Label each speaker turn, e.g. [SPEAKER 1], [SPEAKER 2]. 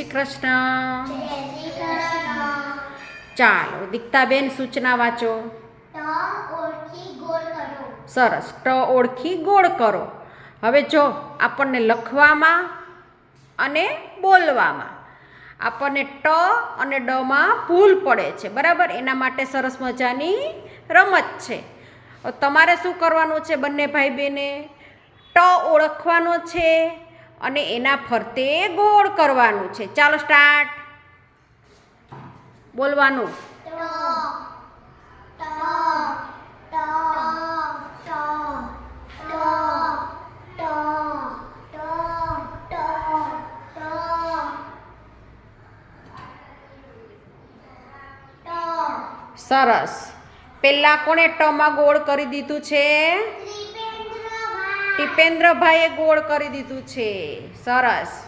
[SPEAKER 1] શ્રી કૃષ્ણ. ચાલો દીક્ષાબેન સૂચના વાંચો. સરસ. ટ ઓળખી ગોળ કરો. હવે જો આપણને લખવામાં અને બોલવામાં આપણને ટ અને ડમાં ભૂલ પડે છે, બરાબર. એના માટે સરસ મજાની રમત છે. તમારે શું કરવાનું છે બંને ભાઈ બહેને? ટ ઓળખવાનો છે અને એના ફરતે ગોળ કરવાનું છે. ચાલો સ્ટાર્ટ. બોલવાનું. સરસ. પહેલા કોણે ટમાં ગોળ કરી દીધું છે? ટીપેન્દ્રભાઈએ ગોળ કરી દીધું છે. સરસ.